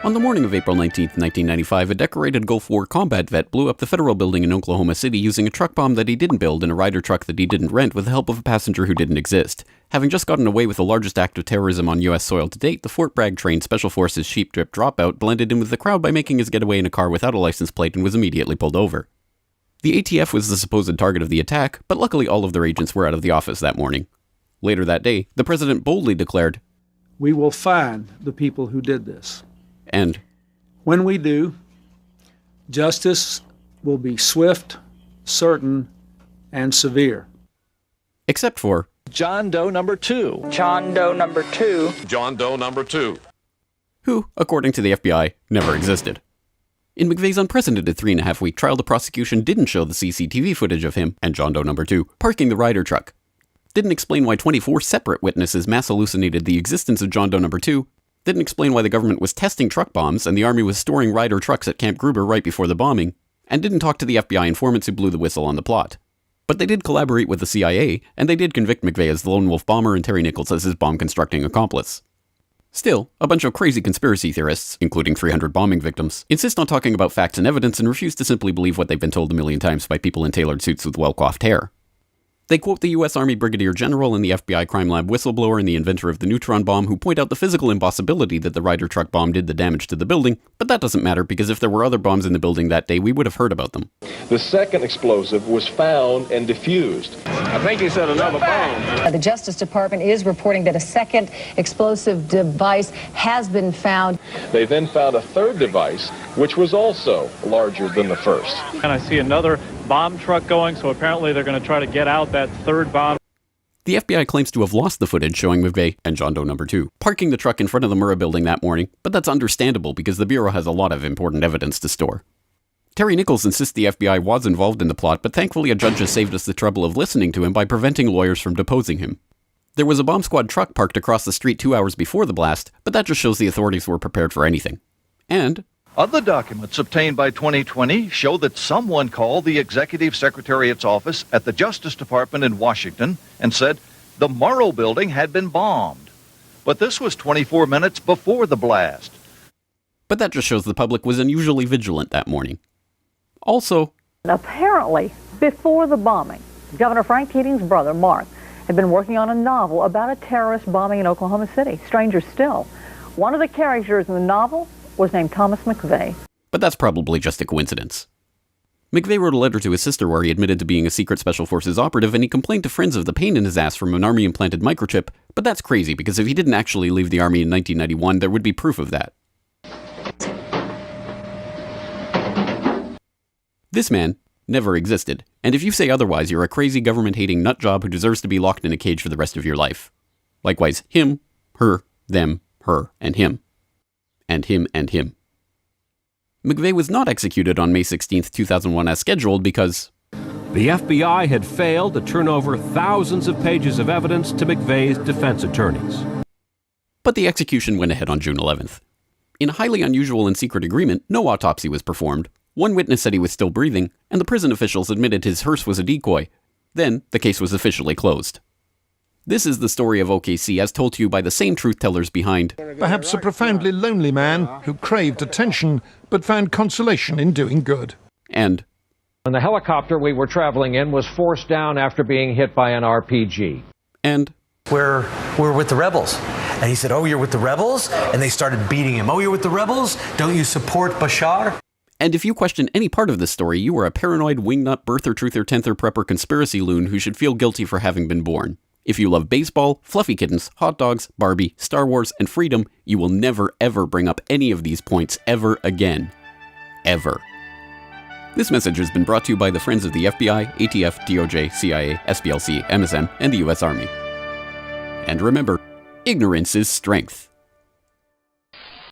On the morning of April 19, 1995, a decorated Gulf War combat vet blew up the federal building in Oklahoma City using a truck bomb that he didn't build in a Ryder truck that he didn't rent with the help of a passenger who didn't exist. Having just gotten away with the largest act of terrorism on U.S. soil to date, the Fort Bragg-trained Special Forces Sheep Drip Dropout blended in with the crowd by making his getaway in a car without a license plate and was immediately pulled over. The ATF was the supposed target of the attack, but luckily all of their agents were out of the office that morning. Later that day, the president boldly declared, "We will find the people who did this. And when we do, justice will be swift, certain, and severe." Except for John Doe number 2. John Doe number 2. John Doe number 2. Who, according to the FBI, never existed. In McVeigh's unprecedented 3.5-week trial, the prosecution didn't show the CCTV footage of him and John Doe number 2 parking the Ryder truck. Didn't explain why 24 separate witnesses mass hallucinated the existence of John Doe number 2. Didn't explain why the government was testing truck bombs and the Army was storing Ryder trucks at Camp Gruber right before the bombing, and didn't talk to the FBI informants who blew the whistle on the plot. But they did collaborate with the CIA, and they did convict McVeigh as the lone wolf bomber and Terry Nichols as his bomb-constructing accomplice. Still, a bunch of crazy conspiracy theorists, including 300 bombing victims, insist on talking about facts and evidence and refuse to simply believe what they've been told a million times by people in tailored suits with well-coiffed hair. They quote the U.S. Army Brigadier General and the FBI crime lab whistleblower and the inventor of the neutron bomb who point out the physical impossibility that the Ryder truck bomb did the damage to the building, but that doesn't matter because if there were other bombs in the building that day, we would have heard about them. The second explosive was found and defused. I think he said another bomb. The Justice Department is reporting that a second explosive device has been found. They then found a third device, which was also larger than the first. And I see another bomb truck going, so apparently they're going to try to get out that third bomb. The FBI claims to have lost the footage showing McVeigh and John Doe number 2 parking the truck in front of the Murrah building that morning, but that's understandable because the Bureau has a lot of important evidence to store. Terry Nichols insists the FBI was involved in the plot, but thankfully a judge has saved us the trouble of listening to him by preventing lawyers from deposing him. There was a bomb squad truck parked across the street 2 hours before the blast, but that just shows the authorities were prepared for anything. And other documents obtained by 2020 show that someone called the Executive Secretariat's office at the Justice Department in Washington and said the Murrah building had been bombed. But this was 24 minutes before the blast. But that just shows the public was unusually vigilant that morning. Also, apparently, before the bombing, Governor Frank Keating's brother, Mark, had been working on a novel about a terrorist bombing in Oklahoma City. Stranger still, one of the characters in the novel was named Thomas McVeigh. But that's probably just a coincidence. McVeigh wrote a letter to his sister where he admitted to being a secret Special Forces operative, and he complained to friends of the pain in his ass from an Army-implanted microchip, but that's crazy because if he didn't actually leave the Army in 1991, there would be proof of that. This man never existed, and if you say otherwise, you're a crazy government-hating nutjob who deserves to be locked in a cage for the rest of your life. Likewise, him, her, them, her, and him. And him and him. McVeigh was not executed on May 16, 2001 as scheduled because the FBI had failed to turn over thousands of pages of evidence to McVeigh's defense attorneys. But the execution went ahead on June 11th. In a highly unusual and secret agreement, no autopsy was performed. One witness said he was still breathing, and the prison officials admitted his hearse was a decoy. Then, the case was officially closed. This is the story of OKC as told to you by the same truth-tellers behind perhaps a profoundly lonely man who craved attention but found consolation in doing good. And the helicopter we were traveling in was forced down after being hit by an RPG. And we're with the rebels. And he said, "Oh, you're with the rebels?" And they started beating him. "Oh, you're with the rebels? Don't you support Bashar?" And if you question any part of this story, you are a paranoid wingnut birther, truther, tenther, prepper, conspiracy loon who should feel guilty for having been born. If you love baseball, fluffy kittens, hot dogs, Barbie, Star Wars, and freedom, you will never ever bring up any of these points ever again. Ever. This message has been brought to you by the friends of the FBI, ATF, DOJ, CIA, SPLC, MSM, and the US Army. And remember, ignorance is strength.